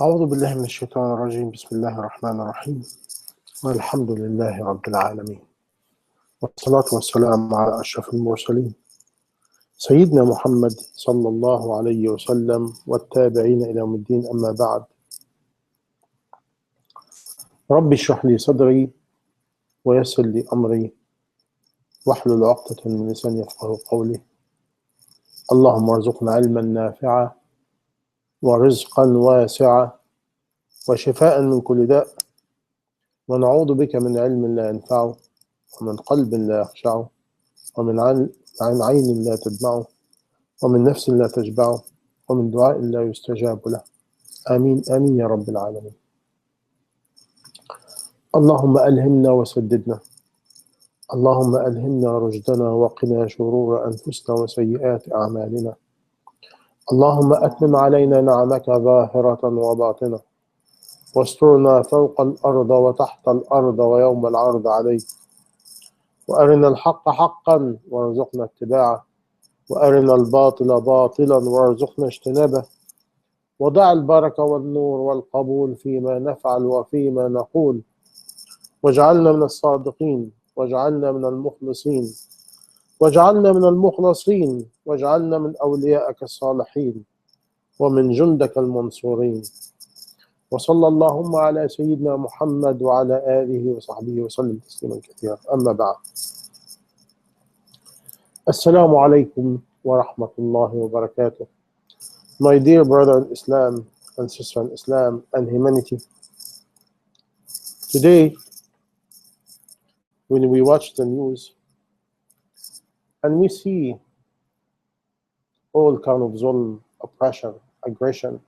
أعوذ بالله من الشيطان الرجيم. بسم الله الرحمن الرحيم. والحمد لله رب العالمين، والصلاة والسلام على أشرف المرسلين سيدنا محمد صلى الله عليه وسلم والتابعين إلى يوم الدين. أما بعد، رب اشرح لي صدري ويسر لي أمري واحلل عقدة من لساني يفقهوا قولي. اللهم ارزقنا علما نافعا ورزقا واسعا وشفاء من كل داء، ونعوذ بك من علم لا ينفع ومن قلب لا يخشع ومن عن عين لا تدمع ومن نفس لا تشبع ومن دعاء لا يستجاب له. آمين آمين يا رب العالمين. اللهم ألهمنا وسددنا، اللهم ألهمنا رشدنا وقنا شرور أنفسنا وسيئات أعمالنا. اللهم أتمم علينا نعمك ظاهرة وباطنة، واسترنا فوق الأرض وتحت الأرض ويوم العرض عليك، وأرنا الحق حقا وارزقنا اتباعه، وأرنا الباطل باطلا وارزقنا اجتنابه، وضع البركة والنور والقبول فيما نفعل وفيما نقول، واجعلنا من الصادقين، واجعلنا من المخلصين، واجعلنا من المخلصين، واجعلنا من أوليائك الصالحين ومن جندك المنصورين. وصلى اللهم على سيدنا محمد وعلى آله وصحبه وسلم تسليما كثيرا. أما بعد، السلام عليكم ورحمة الله وبركاته. My dear brother in Islam and sister in Islam and humanity, today when we watch the news and we see all kind of zulm, oppression, aggression,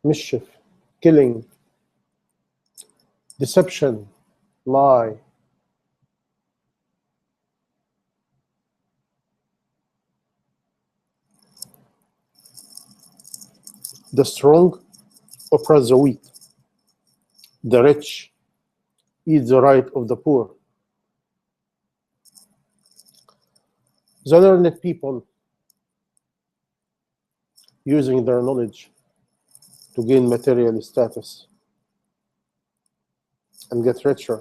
mischief, killing, deception, lie, the strong oppress the weak, the rich eat the right of the poor. The learned people using their knowledge to gain material status and get richer,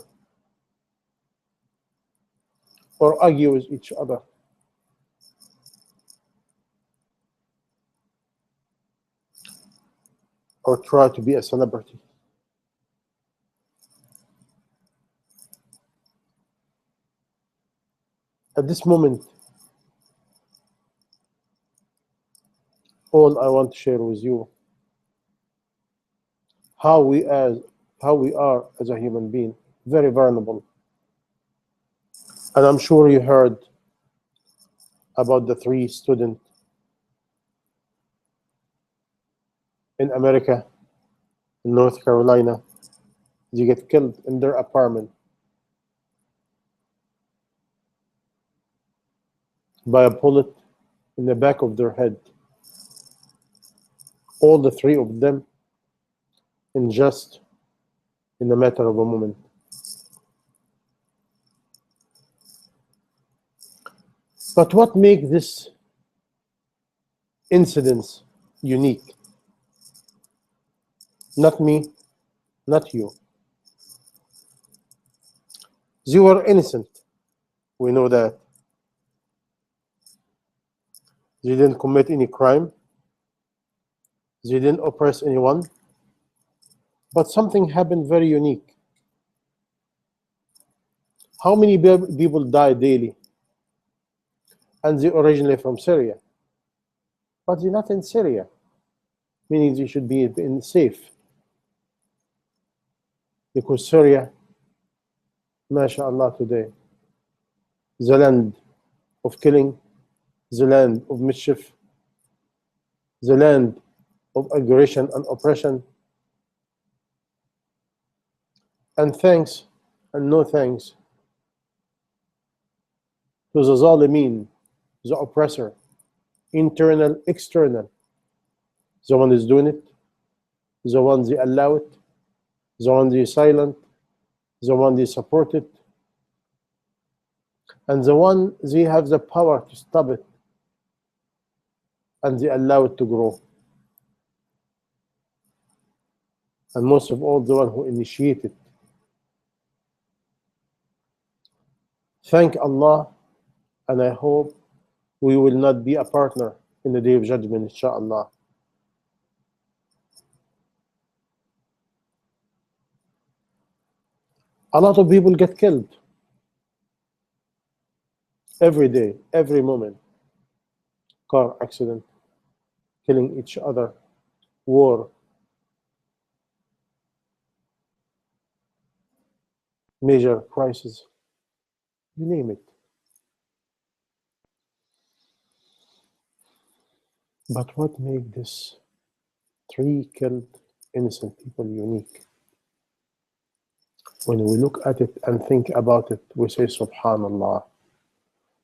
or argue with each other, or try to be a celebrity. At this moment, all I want to share with you how we are as a human being, very vulnerable. And I'm sure you heard about the 3 students in America, in North Carolina. They get killed in their apartment by a bullet in the back of their head. All the 3 of them in a matter of a moment. But what makes this incident unique? Not me, not you. They were innocent. We know that. They didn't commit any crime. They didn't oppress anyone. But something happened very unique. How many people die daily? And they originally from Syria. But they're not in Syria, meaning they should be in safe. Because Syria, mashallah, today, the land of killing, the land of mischief, the land of aggression and oppression. And thanks and no thanks to the Zalimeen, the oppressor, internal, external. The one is doing it, the one they allow it, the one they silent, the one they support it, and the one they have the power to stop it, and they allow it to grow. and most of all, the one who initiated. Thank Allah, and I hope we will not be a partner in the Day of Judgment, inshallah. A lot of people get killed every day, every moment. Car accident, killing each other, war, major crisis, you name it. But what makes this 3 killed innocent people unique? When we look at it and think about it, we say, Subhanallah.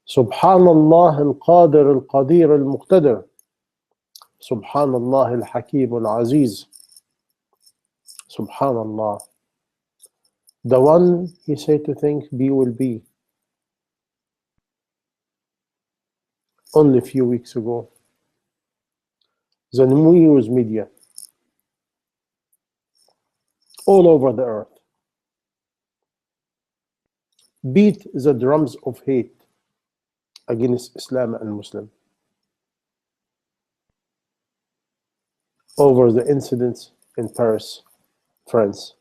Subhanallah al-Qadir al-Qadir al-Muqtadir. Subhanallah al-Hakim al-Aziz. Subhanallah. The one he said to think be will be. Only a few weeks ago, the news media all over the earth beat the drums of hate against Islam and Muslim over the incidents in Paris, France,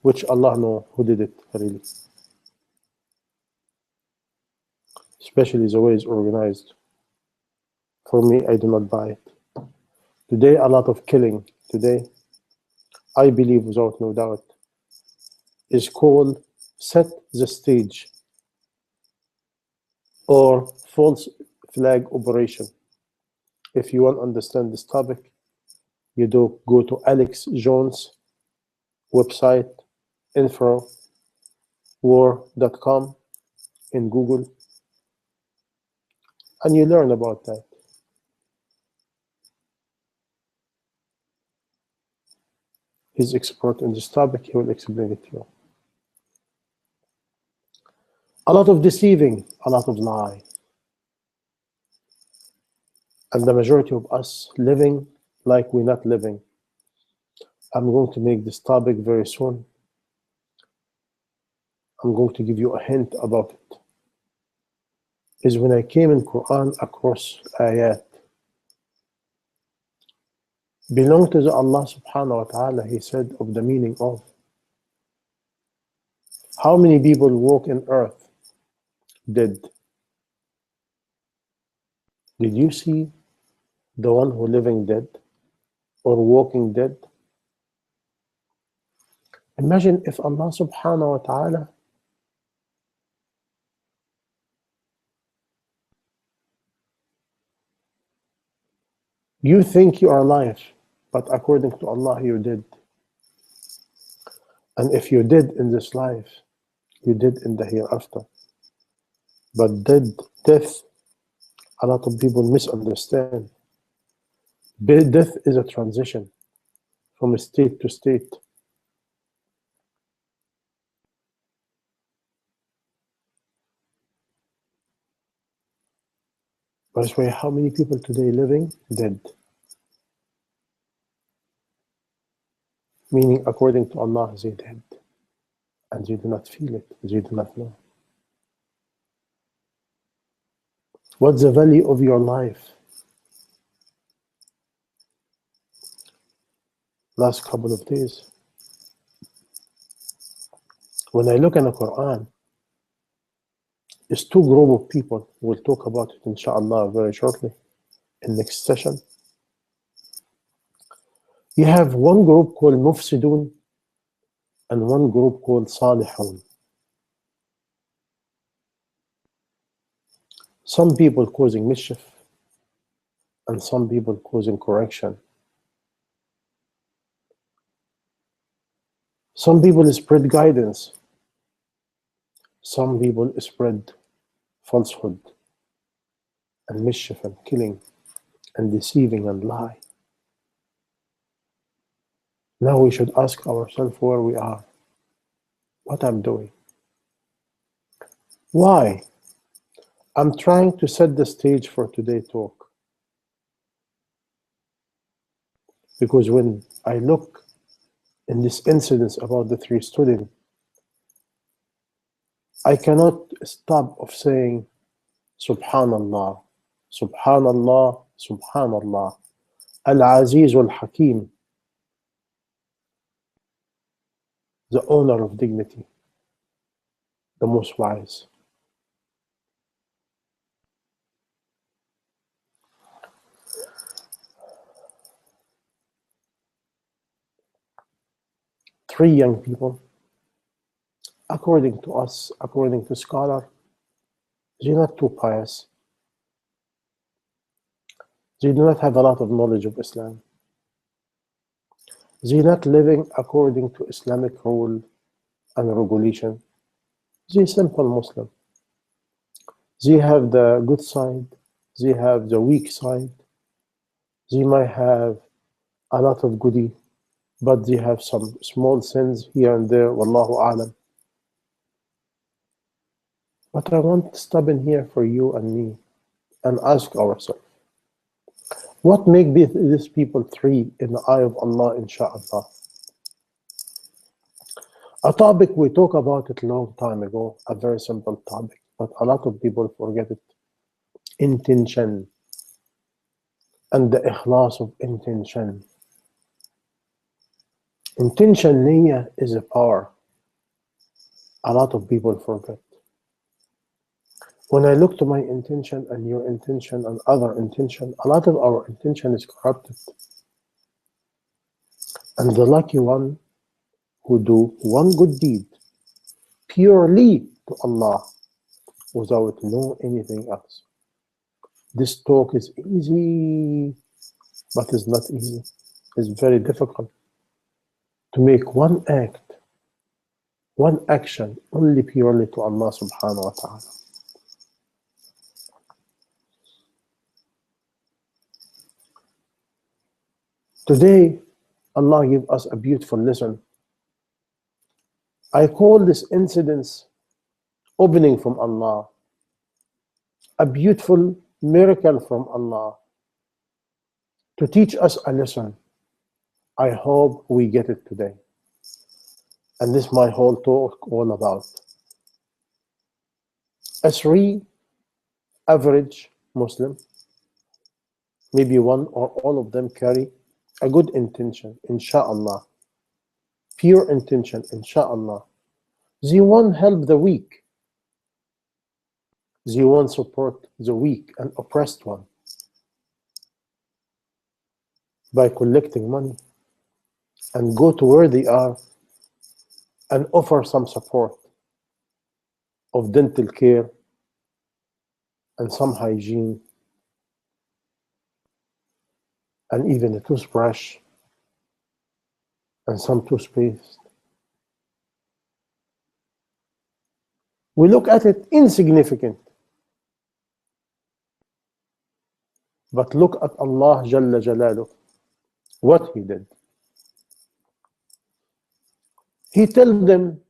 which Allah knows who did it really, especially the way it's organized. For me, I do not buy it. Today, a lot of killing today, I believe without no doubt, is called set the stage or false flag operation. If you want to understand this topic, you do go to Alex Jones' website, infowar.com in Google, and you learn about that. He's expert in this topic, he will explain it to you. A lot of deceiving, a lot of lie. And the majority of us living like we're not living. I'm going to make this topic very soon. I'm going to give you a hint about it. Is when I came in Quran across ayat belong to the Allah subhanahu wa ta'ala, he said of the meaning of. How many people walk in earth dead? Did you see the one who living dead or walking dead? Imagine if Allah subhanahu wa ta'ala you think you are alive, but according to Allah you're dead. And if you did in this life, you did in the hereafter. But death, a lot of people misunderstand. Death is a transition from state to state. By the way, how many people today living dead? Meaning, according to Allah, they dead. And they do not feel it, they do not know. What's the value of your life? Last couple of days, when I look in the Quran, it's 2 groups of people. We'll talk about it, inshallah, very shortly in next session. You have one group called Mufsidun and one group called Salihun. Some people causing mischief and some people causing correction. Some people spread guidance. Some people spread falsehood and mischief and killing and deceiving and lie. Now we should ask ourselves where we are, what I'm doing. Why? I'm trying to set the stage for today's talk. Because when I look in this incident about the 3 students, I cannot stop of saying, Subhanallah, Subhanallah, Subhanallah, Al-Aziz al-Hakim, the owner of dignity, the most wise. Three young people, according to us, according to scholars, they're not too pious. They do not have a lot of knowledge of Islam. They're not living according to Islamic rule and regulation. They're simple Muslim. They have the good side. They have the weak side. They might have a lot of goodie, but they have some small sins here and there. Wallahu a'lam. But I want to stop in here for you and me and ask ourselves, what make these people 3 in the eye of Allah, insha'Allah? A topic we talked about it a long time ago, a very simple topic, but a lot of people forget it. Intention and the ikhlas of intention. Intention, niyyah, is a power. A lot of people forget. When I look to my intention and your intention and other intention, a lot of our intention is corrupted. And the lucky one who do one good deed purely to Allah without know anything else. This talk is easy, but it's not easy. It's very difficult to make one act, one action only purely to Allah subhanahu wa ta'ala. Today, Allah gives us a beautiful lesson. I call this incident opening from Allah, a beautiful miracle from Allah to teach us a lesson. I hope we get it today. And this is my whole talk all about. A 3 average Muslim, maybe one or all of them carry a good intention, insha'Allah, pure intention, insha'Allah. They want help the weak. They want support the weak and oppressed one by collecting money and go to where they are and offer some support of dental care and some hygiene and even a toothbrush and some toothpaste. We look at it insignificant. But look at Allah Jalla Jalaluh, what He did. He tells them,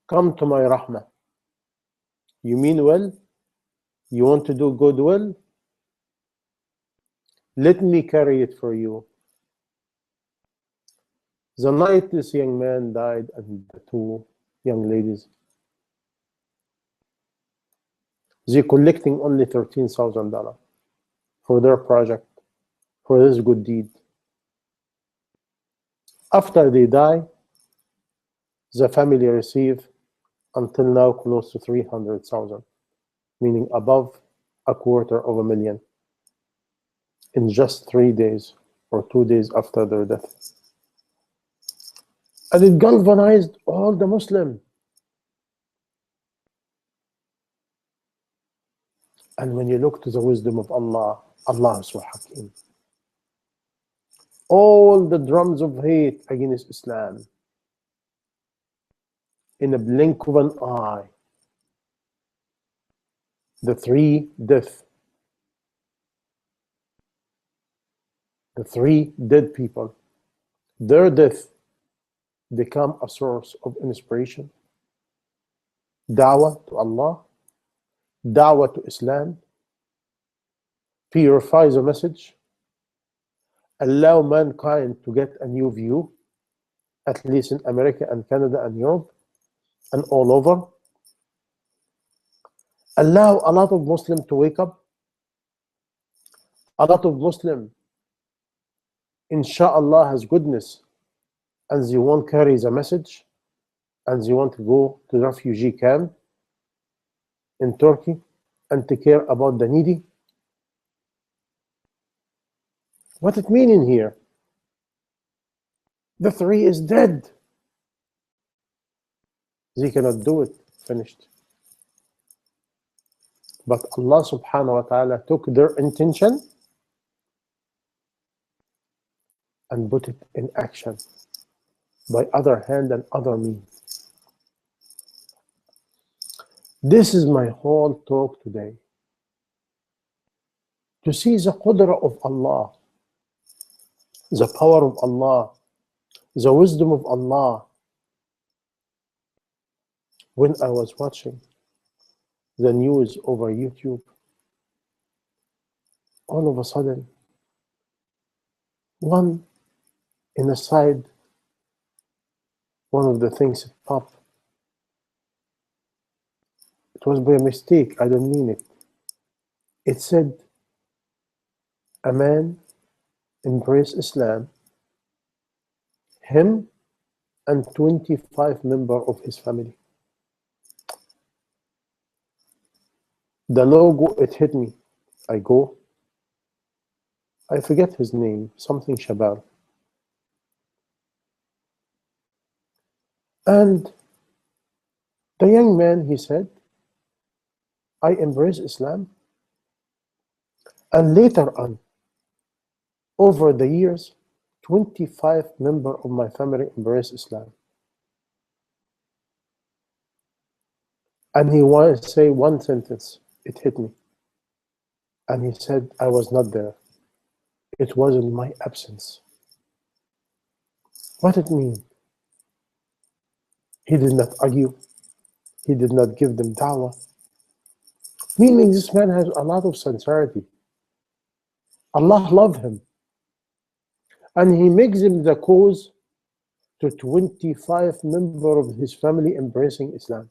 come to my rahmah. You mean well? You want to do good well? Let me carry it for you. The night this young man died and the 2 young ladies, they're collecting only $13,000 for their project, for this good deed. After they die, the family receive until now close to 300,000, meaning above $250,000 in just 3 days or 2 days after their death. And it galvanized all the Muslims. And when you look to the wisdom of Allah, Allah is so hakim. All the drums of hate against Islam, in a blink of an eye, the 3 death, the 3 dead people, their death become a source of inspiration, da'wah to Allah, da'wah to Islam, purify the message, allow mankind to get a new view, at least in America and Canada and Europe and all over. Allow a lot of Muslims to wake up. A lot of Muslims, inshallah, has goodness, and they won't carry the message, and they want to go to the refugee camp in Turkey and take care about the needy. What it mean in here? The three is dead. They cannot do it. Finished. But Allah subhanahu wa ta'ala took their intention and put it in action by other hand and other means. This is my whole talk today. To see the qudra of Allah, the power of Allah, the wisdom of Allah. When I was watching the news over YouTube, all of a sudden, one in the side, one of the things popped. It was by mistake, I don't mean it. It said, a man embraced Islam, him and 25 members of his family. The logo, it hit me. I go, I forget his name, something Shabal. And the young man, he said, I embrace Islam. And later on, over the years, 25 members of my family embraced Islam. And he wanted to say one sentence. It hit me. And he said, I was not there. It was in my absence. What it mean? He did not argue. He did not give them dawah. Meaning this man has a lot of sincerity. Allah loved him. And he makes him the cause to 25 members of his family embracing Islam.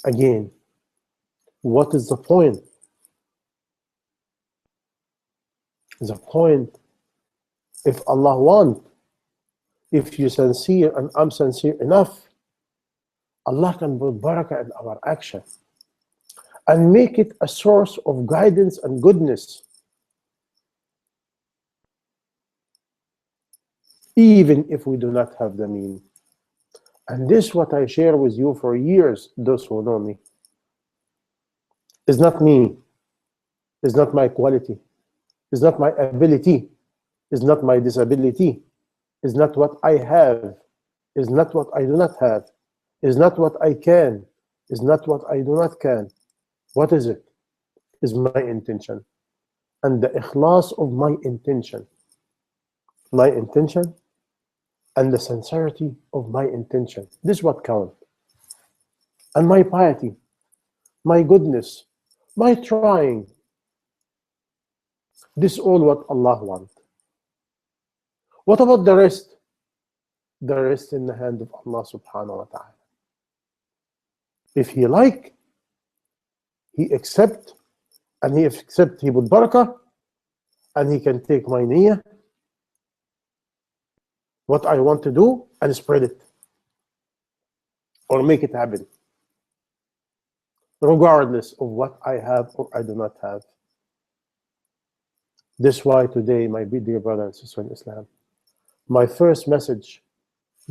Again, what is the point? The point, if Allah wants, if you're sincere and I'm sincere enough, Allah can put barakah in our action and make it a source of guidance and goodness. Even if we do not have the means. And this is what I share with you for years, those who know me. It's not me. It's not my quality. It's not my ability. It's not my disability. It's not what I have. It's not what I do not have. It's not what I can. It's not what I do not can. What is it? It's my intention. And the ikhlas of my intention. My intention and the sincerity of my intention. This is what counts. And my piety, my goodness, my trying. This is all what Allah wants. What about the rest? The rest in the hand of Allah subhanahu wa ta'ala. If He like, He accept, and He accept, He put barakah, and He can take my niyyah, what I want to do, and spread it. Or make it happen. Regardless of what I have or I do not have. This is why today, my dear brother and sister in Islam, my first message,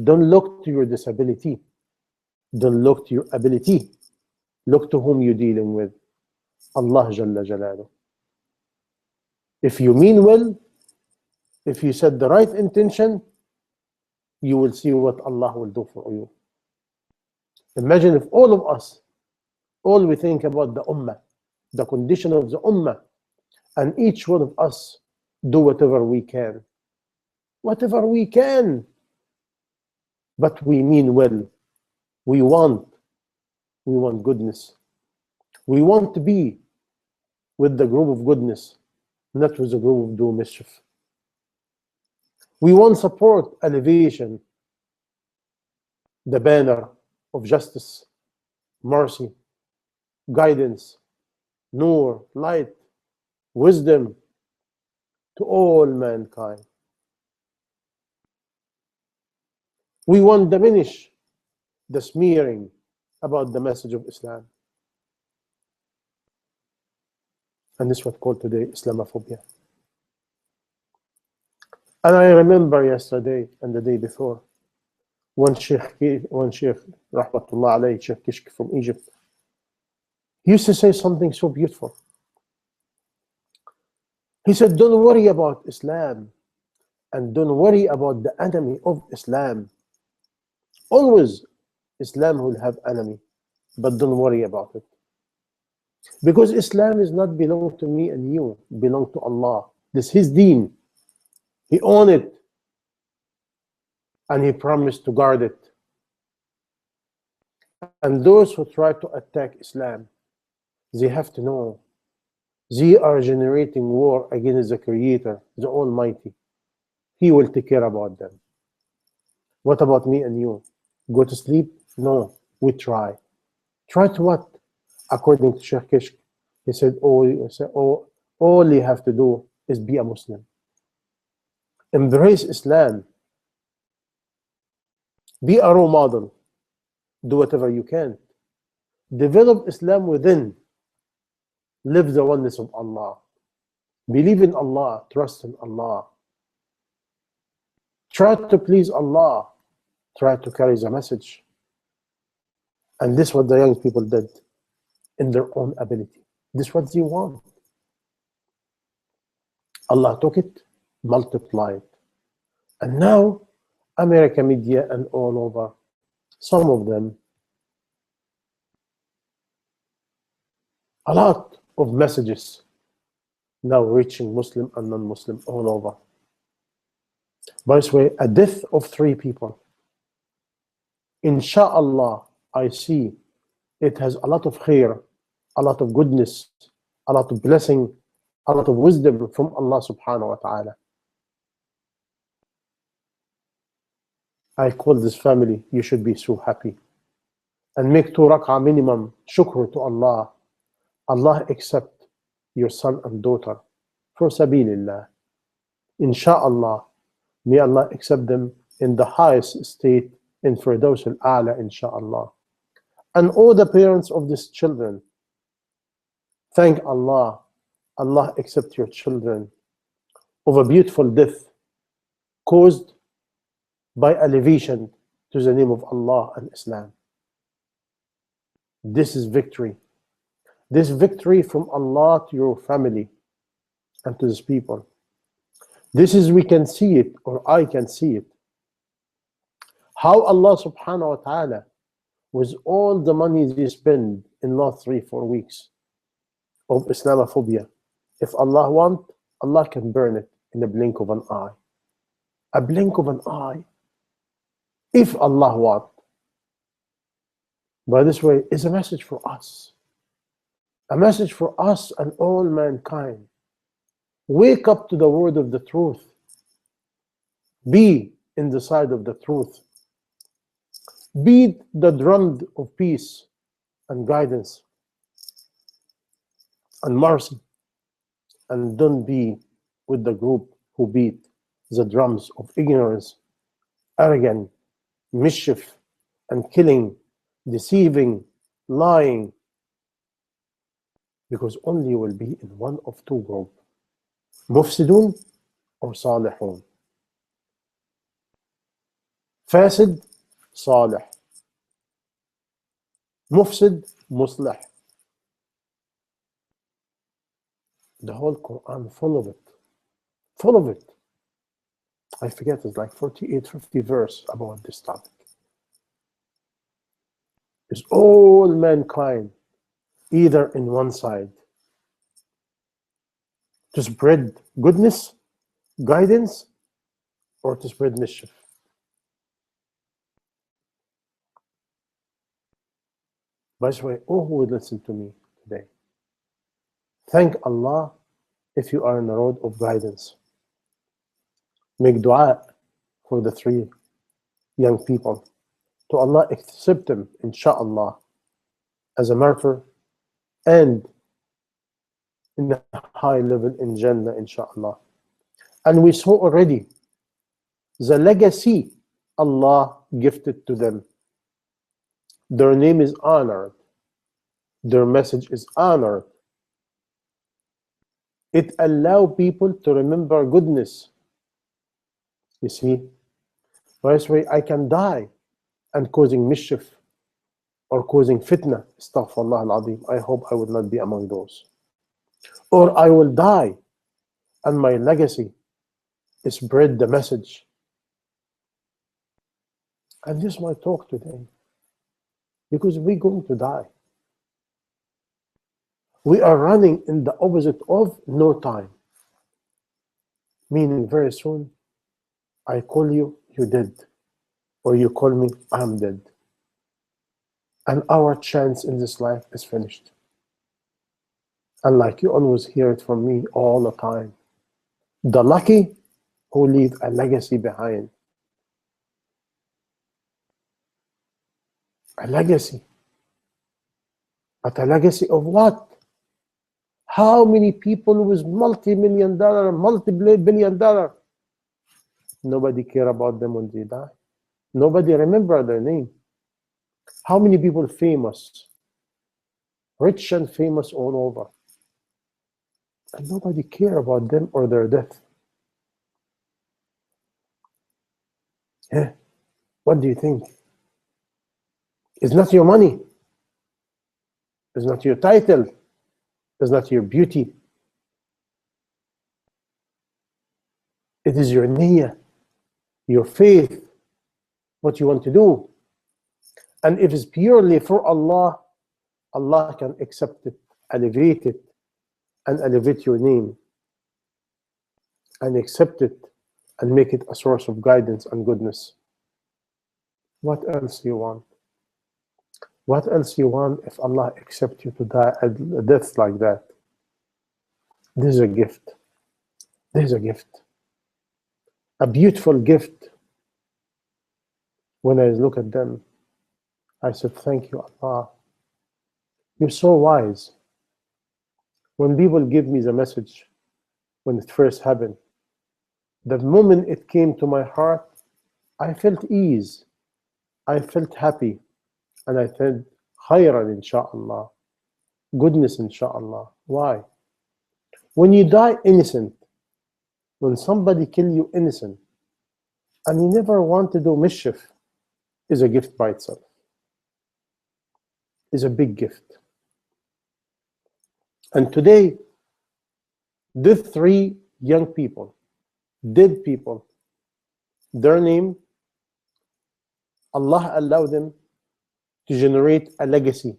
don't look to your disability. Don't look to your ability. Look to whom you're dealing with. Allah Jalla Jalaluh. If you mean well, if you set the right intention, you will see what Allah will do for you. Imagine if all of us, all we think about the ummah, the condition of the ummah, and each one of us do whatever we can. Whatever we can. But we mean well. We want goodness. We want to be with the group of goodness. not with a group of do mischief. We want support, elevation, the banner of justice, mercy, guidance, nur, light, wisdom to all mankind. We want to diminish the smearing about the message of Islam. And this is what's called today Islamophobia. And I remember yesterday and the day before, one Sheikh, Rahmatullah alayhi, Sheikh Kishk from Egypt, he used to say something so beautiful. He said, don't worry about Islam and don't worry about the enemy of Islam. Always Islam will have enemy, but don't worry about it. Because Islam is not belong to me and you, belong to Allah. This is His deen. He owns it and He promised to guard it. And those who try to attack Islam, they have to know they are generating war against the Creator, the Almighty. He will take care about them. What about me and you? Go to sleep? No, we try. Try to what? According to Sheikh Kishk, he said, all you have to do is be a Muslim. Embrace Islam. Be a role model. Do whatever you can. Develop Islam within. Live the oneness of Allah. Believe in Allah. Trust in Allah. Try to please Allah. Try to carry the message. And this is what the young people did in their own ability. This is what they want. Allah took it, multiplied. And now, American media and all over, some of them, a lot of messages now reaching Muslim and non-Muslim all over. By the way, a death of 3 people. Insha'Allah, I see it has a lot of khair, a lot of goodness, a lot of blessing, a lot of wisdom from Allah subhanahu wa ta'ala. I call this family, you should be so happy. And make 2 rak'ah minimum, shukr to Allah. Allah accept your son and daughter for sabilillah. Insha'Allah, may Allah accept them in the highest state in Firdaus al-A'la, insha'Allah. And all the parents of these children, thank Allah. Allah accept your children of a beautiful death caused by elevation to the name of Allah and Islam. This is victory. This victory from Allah to your family and to these people. This is, we can see it, or I can see it. How Allah subhanahu wa ta'ala, with all the money they spend in the last 3-4 weeks of Islamophobia, if Allah want, Allah can burn it in a blink of an eye. A blink of an eye. If Allah want. By this way, it's a message for us. A message for us and all mankind. Wake up to the word of the truth. Be in the side of the truth. Beat the drum of peace and guidance and mercy. And don't be with the group who beat the drums of ignorance, arrogance, mischief, and killing, deceiving, lying. Because only you will be in one of 2 groups. Mufsidun or Salihun. Fasid, Salih. Mufsid, Muslih. The whole Quran full of it. Full of it. I forget, it's like 48, 50 verse about this topic. It's all mankind either in one side to spread goodness, guidance, or to spread mischief. By the way, all who would listen to me today, thank Allah if you are on the road of guidance. Make dua for the three young people. To Allah accept them, inshallah, as a martyr and in a high level in Jannah, inshallah. And we saw already the legacy Allah gifted to them. Their name is honored. Their message is honored. It allows people to remember goodness. You see, this way I can die and causing mischief or causing fitna. Astaghfirullah al-Azim. I hope I will not be among those. Or I will die and my legacy is spread the message. And this is my talk today. Because we're going to die. We are running in the opposite of no time. Meaning very soon, I call you, you're dead. Or you call me, I'm dead. And our chance in this life is finished. And like you always hear it from me all the time, the lucky who leave a legacy behind. A legacy. But a legacy of what? How many people with multi-million dollar, multi-billion dollar, nobody care about them when they die? Nobody remember their name. How many people famous, rich and famous all over, and nobody care about them or their death? Yeah. What do you think? It's not your money. It's not your title. It's not your beauty. It is your niyyah, your faith, what you want to do. And if it's purely for Allah, Allah can accept it, elevate it, and elevate your name, and accept it, and make it a source of guidance and goodness. What else do you want? What else you want if Allah accepts you to die a death like that? This is a gift. This is a gift. A beautiful gift. When I look at them, I said, thank you, Allah. You're so wise. When people give me the message, when it first happened, the moment it came to my heart, I felt ease. I felt happy. And I said, khayran, inshallah. Goodness, inshallah. Why? When you die innocent, when somebody kill you innocent, and you never want to do mischief, is a gift by itself. Is a big gift. And today, these three young people, dead people, their name, Allah allowed them to generate a legacy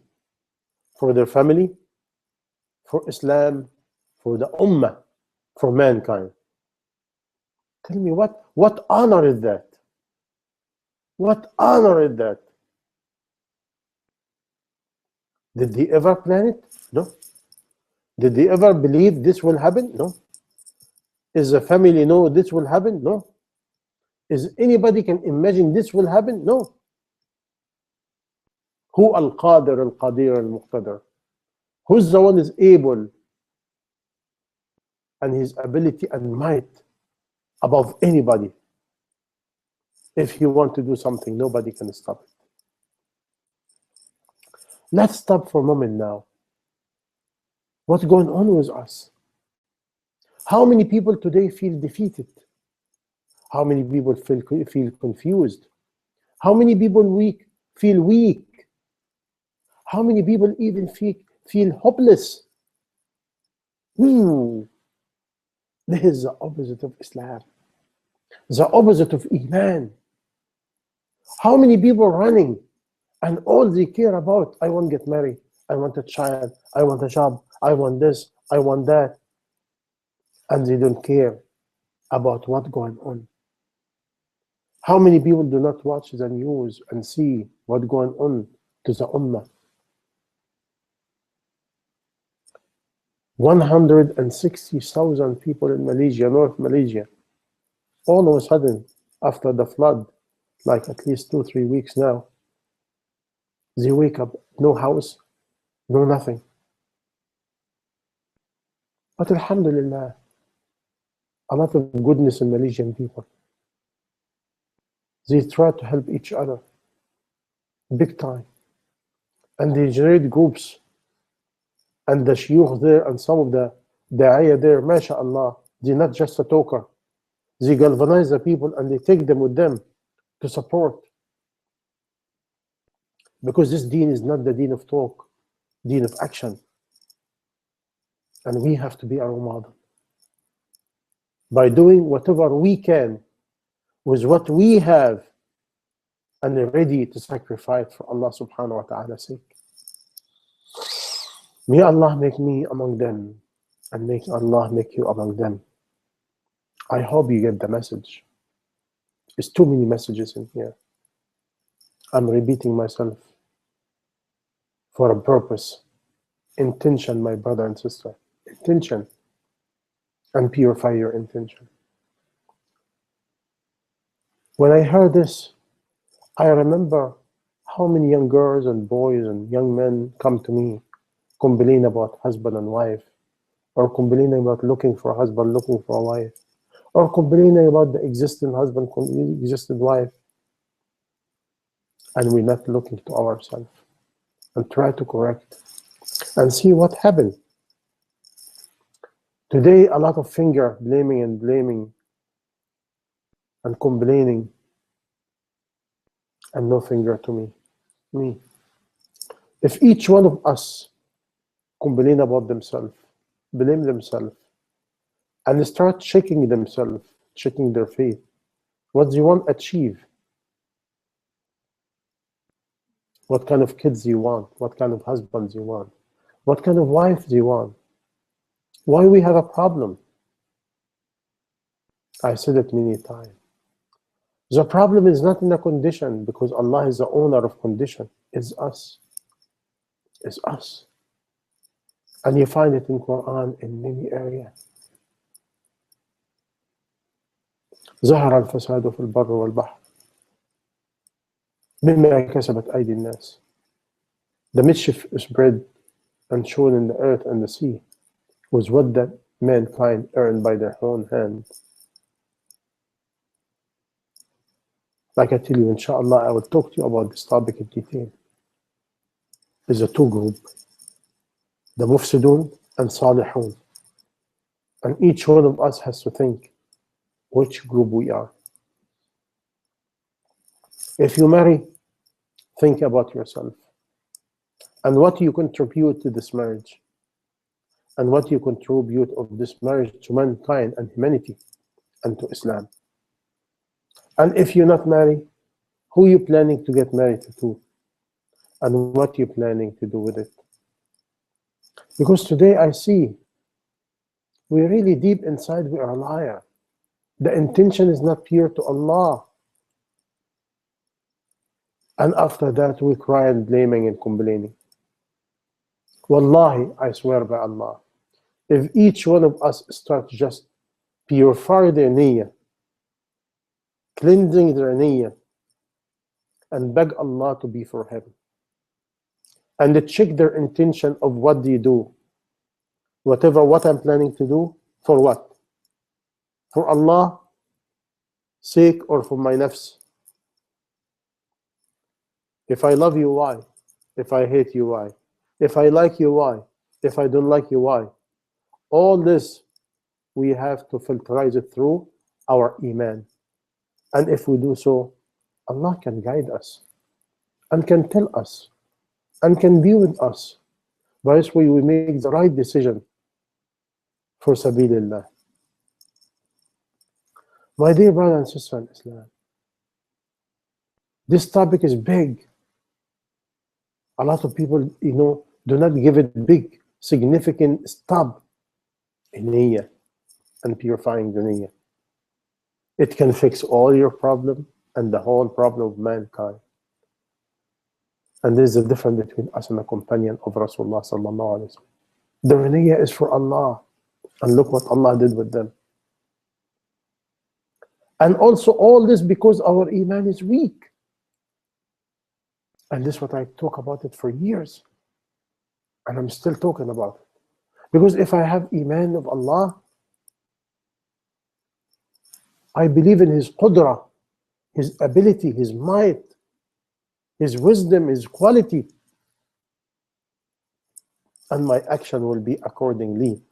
for their family, for Islam, for the Ummah, for mankind. Tell me what honor is that? What honor is that? Did they ever plan it? No. Did they ever believe this will happen? No. Is the family know this will happen? No. Is anybody can imagine this will happen? No. Who al-Qadir, al-Qadir, al-Muqtadir? Who's the one is able and his ability and might above anybody? If he want to do something, nobody can stop it. Let's stop for a moment now. What's going on with us? How many people today feel defeated? How many people feel confused? How many people feel weak? How many people even feel hopeless? This is the opposite of Islam. The opposite of Iman. How many people running and all they care about, I want to get married, I want a child, I want a job, I want this, I want that. And they don't care about what's going on. How many people do not watch the news and see what's going on to the Ummah? 160,000 people in Malaysia, North Malaysia, all of a sudden, after the flood, like at least 2-3 weeks now, they wake up, no house, no nothing. But alhamdulillah, a lot of goodness in Malaysian people. They try to help each other, big time. And they generate groups. And the shuyukh there and some of the da'iyah there, mashallah, they're not just a talker. They galvanize the people and they take them with them to support. Because this deen is not the deen of talk, deen of action. And we have to be a role model. By doing whatever we can with what we have and ready to sacrifice for Allah subhanahu wa ta'ala's sake. May Allah make me among them and make Allah make you among them. I hope you get the message. There's too many messages in here. I'm repeating myself for a purpose. Intention, my brother and sister. Intention. And purify your intention. When I heard this, I remember how many young girls and boys and young men come to me, complain about husband and wife, or complaining about looking for a husband, looking for a wife, or complaining about the existing husband, existing wife, and we're not looking to ourselves and try to correct and see what happened. Today, a lot of finger blaming and complaining, and no finger to me. If each one of us complain about themselves, blame themselves, and start checking themselves, checking their faith, what do you want to achieve? What kind of kids you want? What kind of husbands you want? What kind of wife do you want? Why we have a problem? I said it many times. The problem is not in the condition, because Allah is the owner of condition. It's us. It's us. And you find it in Quran in many areas. ظهر الفساد في البر والبحر بما كسبت أيدي الناس. The mischief is spread and shown in the earth and the sea was what that mankind earned by their own hand. Like I tell you, inshallah, I will talk to you about this topic in detail. There's a two group, the mufsidun and salihun. And each one of us has to think which group we are. If you marry, think about yourself and what you contribute to this marriage and what you contribute of this marriage to mankind and humanity and to Islam. And if you're not married, who are you planning to get married to? And what you're planning to do with it? Because today I see, we're really deep inside, we are a liar. The intention is not pure to Allah. And after that, we cry and blaming and complaining. Wallahi, I swear by Allah, if each one of us starts just purify their niyyah, cleansing their niyyah, and beg Allah to be for him, and they check their intention of what they do, what I'm planning to do, for what? For Allah sake or for my nafs? If I love you, why? If I hate you, why? If I like you, why? If I don't like you, why? All this, we have to filterize it through our iman. And if we do so, Allah can guide us and can tell us and can be with us. By this way, we make the right decision for sabilillah. My dear brother and sister in Islam, this topic is big. A lot of people, do not give it big, significant stop in niyyah and purifying the niyyah. It can fix all your problem and the whole problem of mankind. And there is a difference between us and a companion of Rasulullah sallallahu alaihi wasallam. The niyyah is for Allah. And look what Allah did with them. And also all this because our iman is weak. And this is what I talk about it for years. And I'm still talking about it. Because if I have iman of Allah, I believe in His qudra, His ability, His might, His wisdom, His quality. And my action will be accordingly.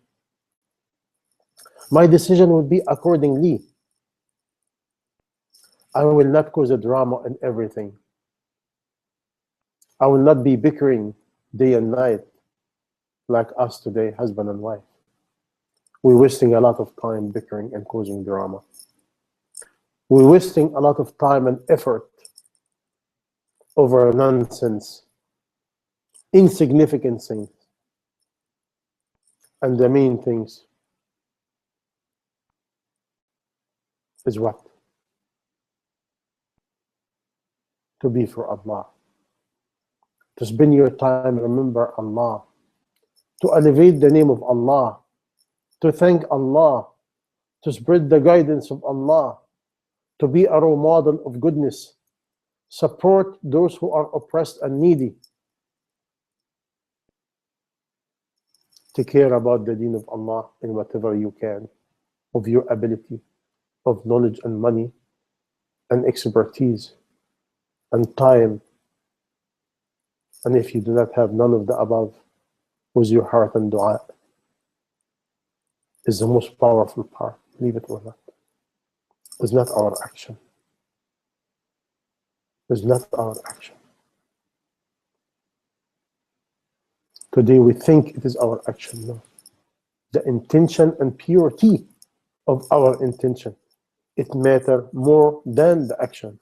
My decision will be accordingly. I will not cause a drama in everything. I will not be bickering day and night like us today, husband and wife. We're wasting a lot of time bickering and causing drama. We're wasting a lot of time and effort over nonsense, insignificant things. And the main things is what? To be for Allah. To spend your time, remember Allah. To elevate the name of Allah. To thank Allah. To spread the guidance of Allah. To be a role model of goodness. Support those who are oppressed and needy. To care about the deen of Allah in whatever you can, of your ability, of knowledge and money, and expertise, and time. And if you do not have none of the above, with your heart and dua, is the most powerful part, believe it or not. It's not our action. It's not our action. Today we think it is our action. No. The intention and purity of our intention, it matters more than the action.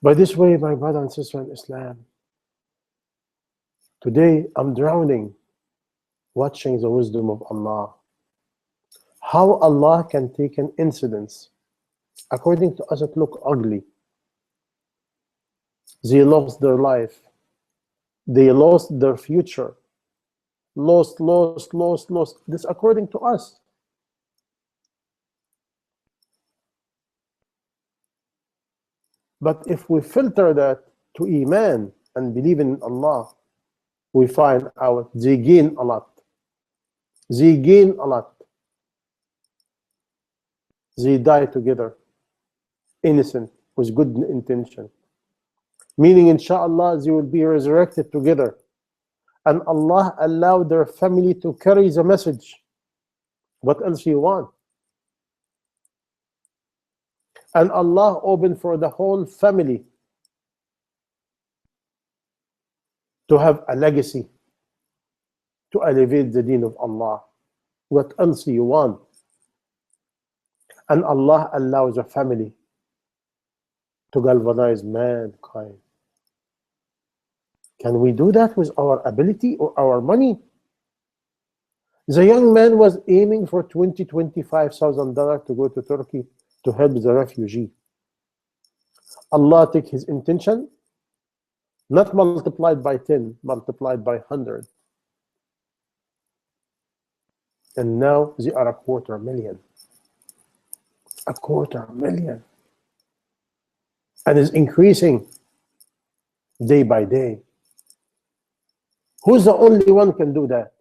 By this way, my brother and sister in Islam, today I'm drowning watching the wisdom of Allah. How Allah can take an incident, according to us it look ugly. They lost their life. They lost their future. Lost. This according to us. But if we filter that to Iman and believe in Allah, we find out they gain a lot. They gain a lot. They die together, innocent, with good intention. Meaning, inshallah, they will be resurrected together. And Allah allowed their family to carry the message. What else you want? And Allah opened for the whole family to have a legacy, to elevate the deen of Allah. What else you want? And Allah allows a family to galvanize mankind. Can we do that with our ability or our money? The young man was aiming for $25,000 to go to Turkey to help the refugee. Allah take his intention, not multiplied by 10, multiplied by 100. And now they are $250,000. $250,000. And is increasing day by day. Who's the only one can do that?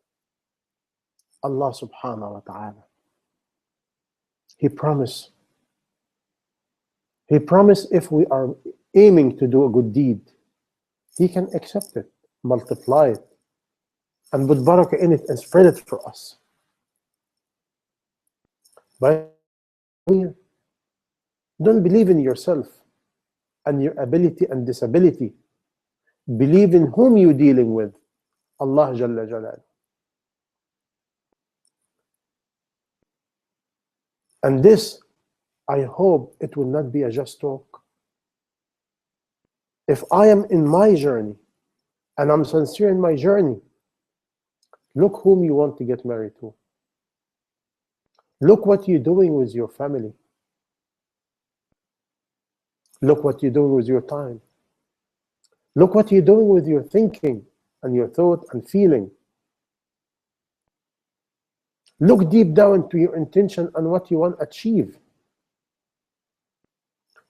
Allah subhanahu wa ta'ala. He promised. He promised if we are aiming to do a good deed, He can accept it, multiply it, and put barakah in it and spread it for us. But don't believe in yourself and your ability and disability. Believe in whom you're dealing with, Allah Jalla Jalal. And this, I hope it will not be a just talk. If I am in my journey, and I'm sincere in my journey, look whom you want to get married to. Look what you're doing with your family. Look what you're doing with your time. Look what you're doing with your thinking and your thought and feeling. Look deep down into your intention and what you want to achieve.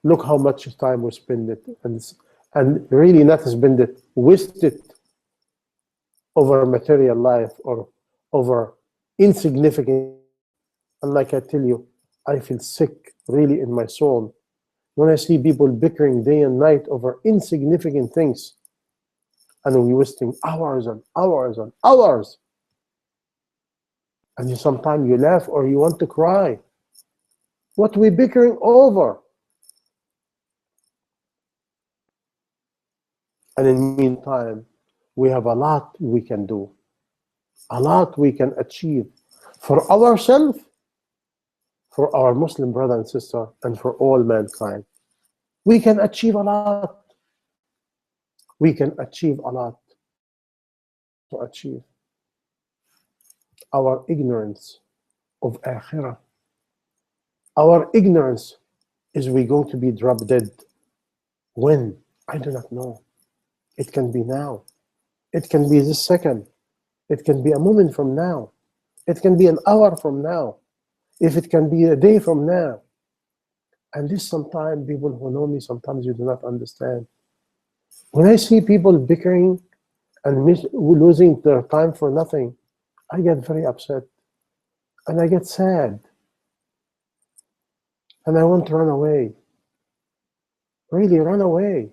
Look how much time we spend it, and really not spend it, waste it over material life or over insignificant. And like I tell you, I feel sick really in my soul when I see people bickering day and night over insignificant things, and we're wasting hours and hours and hours. And sometimes you laugh or you want to cry. What are we bickering over? And in the meantime, we have a lot we can do, a lot we can achieve for ourselves, for our Muslim brother and sister, and for all mankind. We can achieve a lot. We can achieve a lot to achieve our ignorance of Akhirah. Our ignorance is we going to be drop dead. When? I do not know. It can be now. It can be this second. It can be a moment from now. It can be an hour from now. If it can be a day from now. And this sometimes people who know me, sometimes you do not understand. When I see people bickering and losing their time for nothing, I get very upset. And I get sad. And I want to run away. Really run away.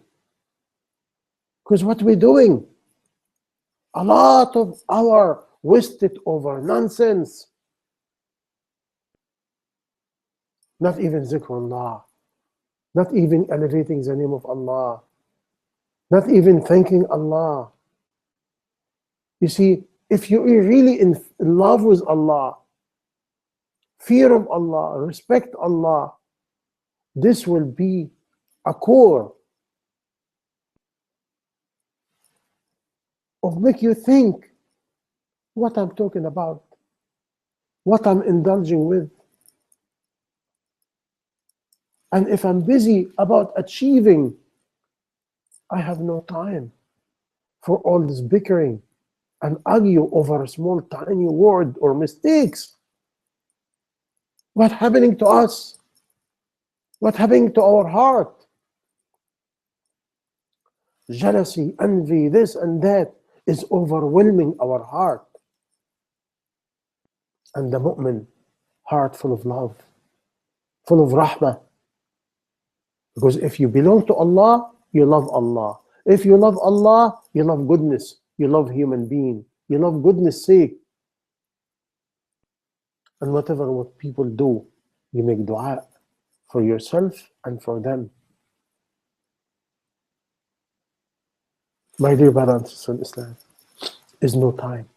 Because what we're doing, a lot of hours wasted over nonsense. Not even zikrullah. Not even elevating the name of Allah. Not even thanking Allah. You see, if you're really in love with Allah, fear of Allah, respect Allah, this will be a core of make you think what I'm talking about, what I'm indulging with. And if I'm busy about achieving, I have no time for all this bickering and argue over a small tiny word or mistakes. What's happening to us? What's happening to our heart? Jealousy, envy, this and that is overwhelming our heart. And the mu'min, heart full of love, full of rahmah. Because if you belong to Allah, you love Allah. If you love Allah, you love goodness. You love human being. You love goodness sake. And whatever what people do, you make dua for yourself and for them. My dear brothers and sisters in Islam, is no time.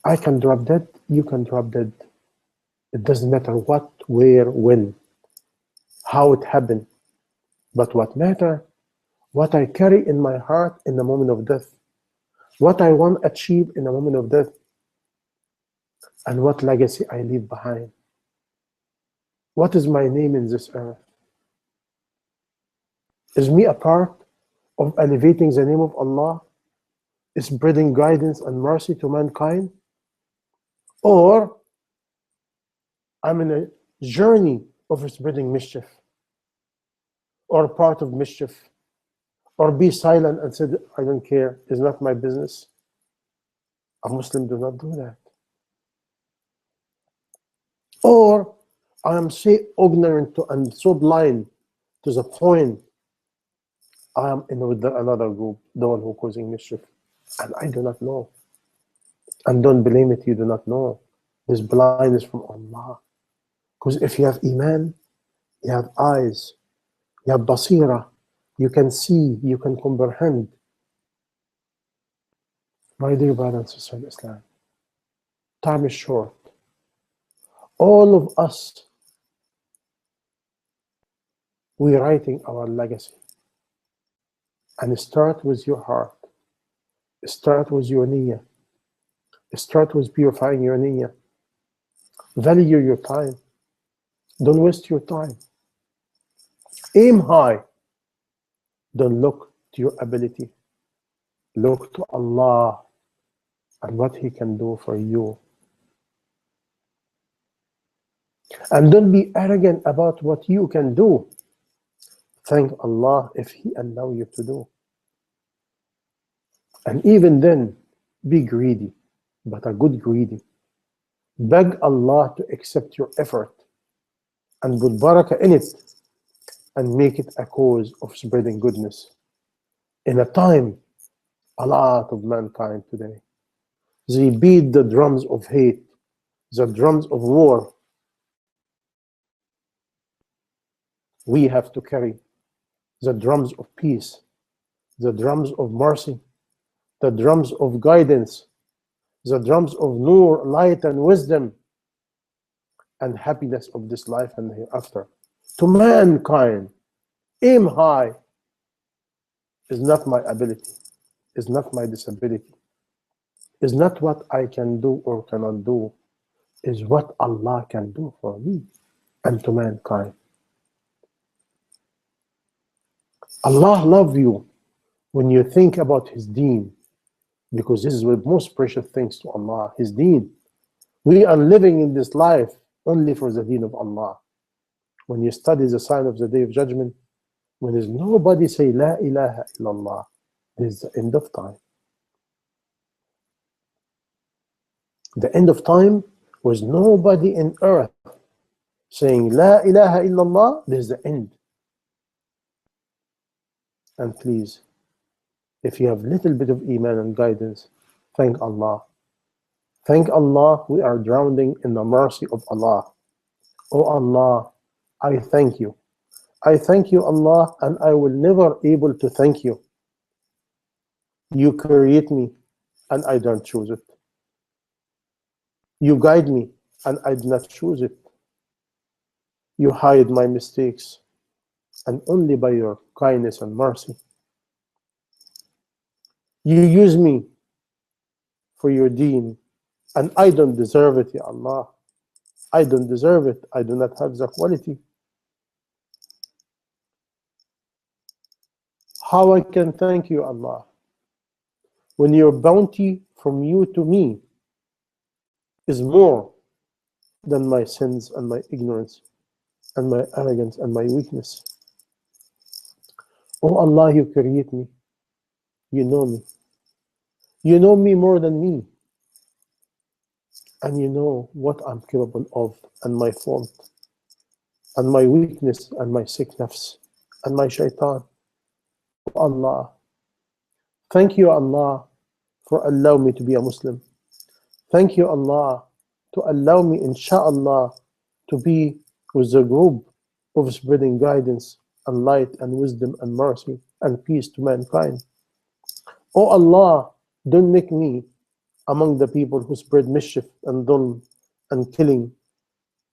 I can drop dead, you can drop dead. It doesn't matter what, where, when, how it happened. But what matters, what I carry in my heart in the moment of death, what I want to achieve in the moment of death, and what legacy I leave behind. What is my name in this earth? Is me a part of elevating the name of Allah, spreading guidance and mercy to mankind? Or I'm in a journey of spreading mischief, or part of mischief, or be silent and say, I don't care, it's not my business. A Muslim do not do that. Or I am so ignorant to and so blind to the point I am in with another group, the one who causing mischief, and I do not know. And don't blame it, you do not know. This blindness from Allah. Because if you have Iman, you have eyes, you have basira, you can see, you can comprehend. My dear brothers and sisters in Islam, time is short. All of us, we're writing our legacy. And start with your heart. Start with your niyyah. Start with purifying your niyyah. Value your time. Don't waste your time. Aim high. Don't look to your ability. Look to Allah and what He can do for you. And don't be arrogant about what you can do. Thank Allah if He allows you to do. And even then, be greedy, but a good greedy. Beg Allah to accept your effort and put barakah in it and make it a cause of spreading goodness. In a time, a lot of mankind today, they beat the drums of hate, the drums of war. We have to carry the drums of peace, the drums of mercy, the drums of guidance, the drums of nur, light and wisdom, and happiness of this life and hereafter. To mankind, aim high is not my ability, is not my disability, is not what I can do or cannot do, is what Allah can do for me and to mankind. Allah loves you when you think about His deen, because this is the most precious things to Allah, His deen. We are living in this life only for the deen of Allah. When you study the sign of the Day of Judgment, when there's nobody say La ilaha illallah, there's the end of time. The end of time was nobody in earth saying La ilaha illallah, there's the end. And please, if you have little bit of iman and guidance, thank Allah. Thank Allah, we are drowning in the mercy of Allah. Oh Allah, I thank you. I thank you, Allah, and I will never able to thank you. You create me, and I don't choose it. You guide me, and I did not choose it. You hide my mistakes, and only by your kindness and mercy. You use me for your deen, and I don't deserve it, Ya Allah. I don't deserve it. I do not have the quality. How I can thank you, Allah, when your bounty from you to me is more than my sins and my ignorance and my arrogance and my weakness. Oh Allah, you create me. You know me. You know me more than me. And you know what I'm capable of, and my fault, and my weakness, and my sick nafs, and my shaitan. Oh Allah, thank you, Allah, for allowing me to be a Muslim. Thank you, Allah, to allow me, inshallah, to be with the group of spreading guidance and light and wisdom and mercy and peace to mankind. Oh Allah, don't make me among the people who spread mischief and dhulm and killing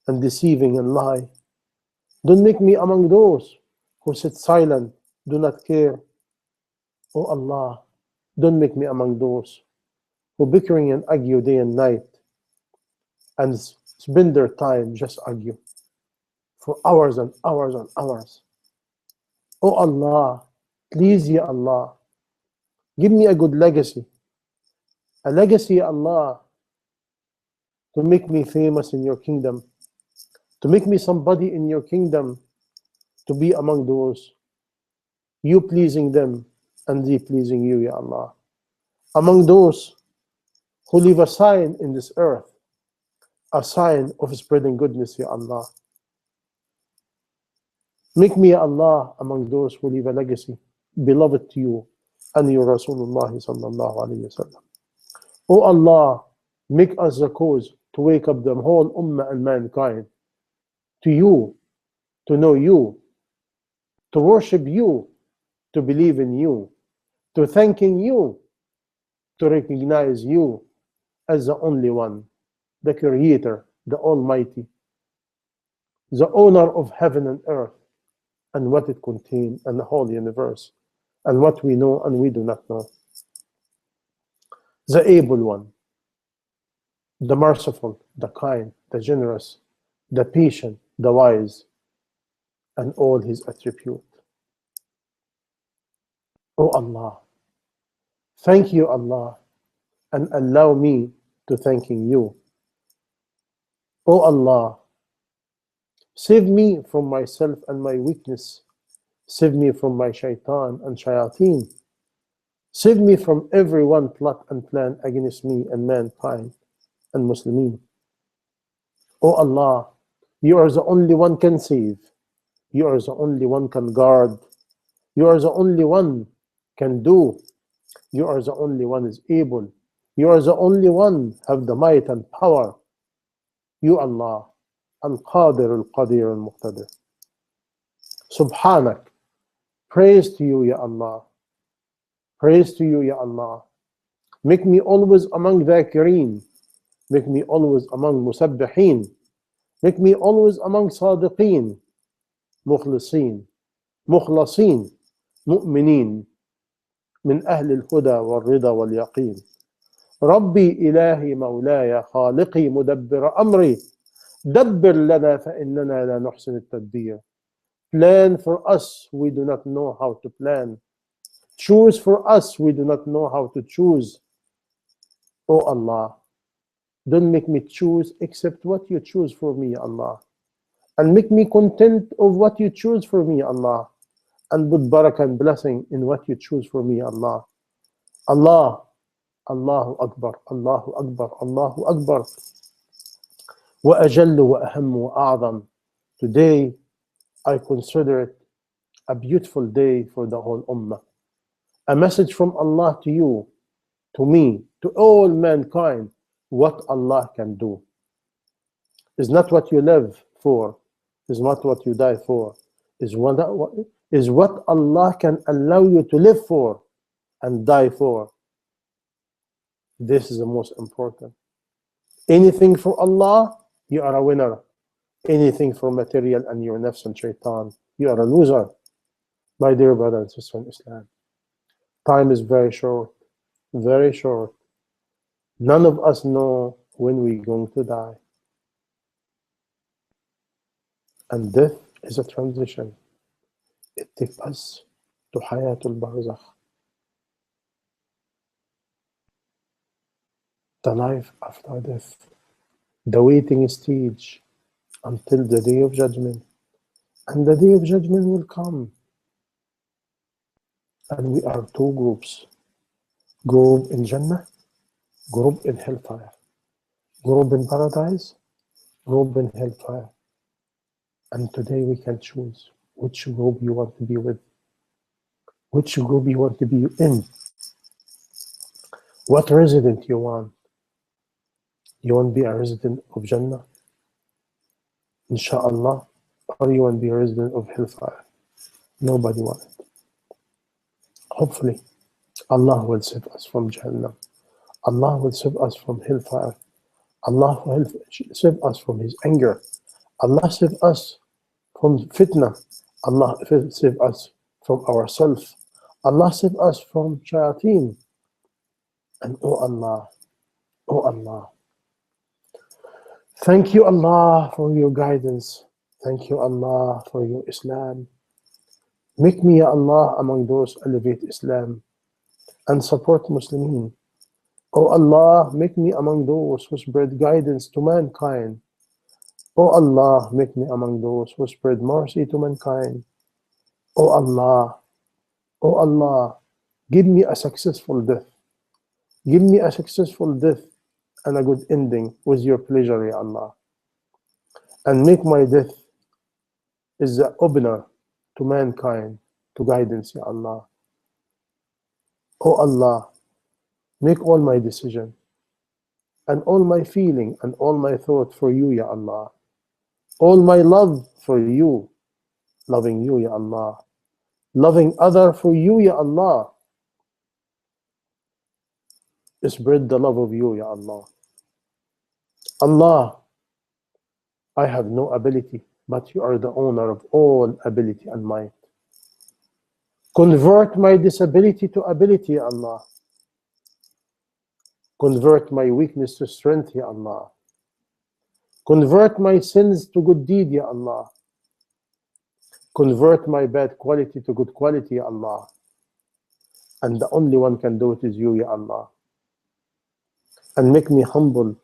and deceiving and lie. Don't make me among those who sit silent, do not care. Oh Allah, don't make me among those who bickering and argue day and night and spend their time just argue for hours and hours and hours. Oh Allah, please, Ya Allah, give me a good legacy. A legacy, Ya Allah, to make me famous in your kingdom, to make me somebody in your kingdom, to be among those, you pleasing them and they pleasing you, Ya Allah. Among those who leave a sign in this earth, a sign of spreading goodness, Ya Allah. Make me, Ya Allah, among those who leave a legacy, beloved to you and your Rasulullah sallallahu alayhi wa sallam. Oh Allah, make us the cause to wake up the whole ummah and mankind to you, to know you, to worship you, to believe in you, to thanking you, to recognize you as the only one, the Creator, the Almighty, the owner of heaven and earth, and what it contains, and the whole universe, and what we know and we do not know. The able one, the merciful, the kind, the generous, the patient, the wise, and all his attributes. Oh Allah, thank you, Allah, and allow me to thanking you. Oh Allah, save me from myself and my weakness. Save me from my shaitan and shayateen. Save me from everyone plot and plan against me and mankind and Muslimin. Oh Allah, you are the only one can save. You are the only one can guard. You are the only one can do. You are the only one is able. You are the only one have the might and power. You Allah, Al-Qadir, Al-Qadir, Al-Muqtadir. Subhanak. Praise to you, Ya Allah. Praise to you, Ya Allah. Make me always among dhakirin. Make me always among musabbihin. Make me always among sadiqin, mukhlisin, mukhlasin, mu'minin, من أهل الهدى والرضا واليقين. ربي إلهي مولاي خالقي مدبر أمري دبر لنا فإننا لا نحسن التدبير. Plan for us, we do not know how to plan. Choose for us, we do not know how to choose. Oh Allah, don't make me choose except what you choose for me, Allah. And make me content of what you choose for me, Allah. And put barakah and blessing in what you choose for me, Allah. Allah, Allahu Akbar, Allahu Akbar, Allahu Akbar. وأجل وأهم وأعظم. Today, I consider it a beautiful day for the whole Ummah. A message from Allah to you, to me, to all mankind, what Allah can do. Is not what you live for, is not what you die for, is what Allah can allow you to live for and die for. This is the most important. Anything for Allah, you are a winner. Anything for material and your nafs and shaitan, you are a loser. My dear brother and sister in Islam, time is very short, very short. None of us know when we're going to die. And death is a transition. It takes us to Hayatul Barzakh, the life after death, the waiting stage until the day of judgment. And the day of judgment will come. And we are two groups. Group in Jannah, group in hellfire. Group in paradise, group in hellfire. And today we can choose which group you want to be with. Which group you want to be in. What resident you want. You want to be a resident of Jannah, Insha'Allah, or you want to be a resident of hellfire. Nobody wants it. Hopefully, Allah will save us from Jahannam. Allah will save us from hellfire. Allah will save us from His anger. Allah save us from fitna. Allah save us from ourselves. Allah save us from shayateen. And oh Allah, thank you Allah for your guidance. Thank you Allah for your Islam. Make me, Ya Allah, among those elevate Islam and support Muslimin. Oh Allah, make me among those who spread guidance to mankind. Oh Allah, make me among those who spread mercy to mankind. Oh Allah, give me a successful death. Give me a successful death and a good ending with your pleasure, Ya Allah. And make my death is the opener to mankind, to guidance, Ya Allah. Oh Allah, make all my decision and all my feeling and all my thought for you, Ya Allah. All my love for you, loving you, Ya Allah. Loving other for you, Ya Allah. Spread the love of you, Ya Allah. Allah, I have no ability, but you are the owner of all ability and might. Convert my disability to ability, Ya Allah. Convert my weakness to strength, Ya Allah. Convert my sins to good deed, Ya Allah. Convert my bad quality to good quality, Ya Allah. And the only one can do it is you, Ya Allah. And make me humble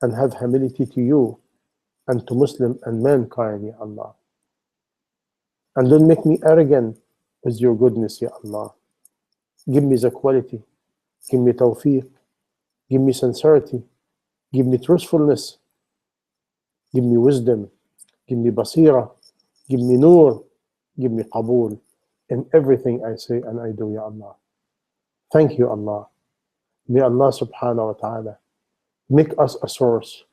and have humility to you and to Muslim and mankind, Ya Allah. And don't make me arrogant with your goodness, Ya Allah. Give me the quality, give me tawfiq, give me sincerity, give me truthfulness, give me wisdom, give me basira, give me nur, give me qabool in everything I say and I do, Ya Allah. Thank you, Allah. May Allah subhanahu wa ta'ala make us a source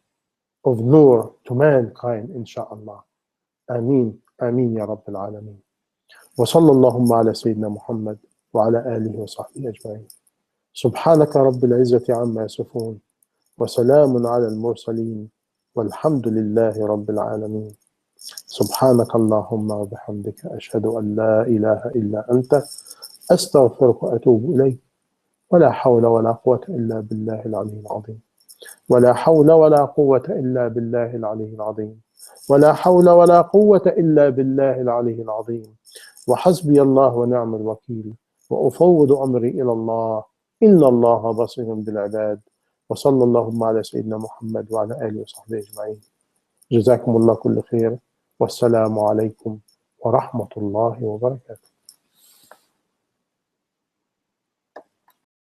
of nur to mankind, insha'Allah. Ameen, ameen, Ya Rabbil Alameen. Wa sallallahu ala Sayyidina Muhammad wa ala alihi wa sahbihi ajma'in. سبحانك رب العزة عما يصفون وسلام على المرسلين والحمد لله رب العالمين. سبحانك اللهم وبحمدك أشهد أن لا إله إلا أنت أستغفرك وأتوب إليك. ولا حول ولا قوة إلا بالله العلي العظيم. ولا حول ولا قوة إلا بالله العلي العظيم. ولا حول ولا قوة إلا بالله العلي العظيم. وحسبي الله ونعم الوكيل. وأفوض أمري إلى الله إن الله بصير بالعباد. وصلى اللهم على سيدنا محمد وعلى آله وصحبه أجمعين. جزاكم الله كل خير والسلام عليكم ورحمة الله وبركاته.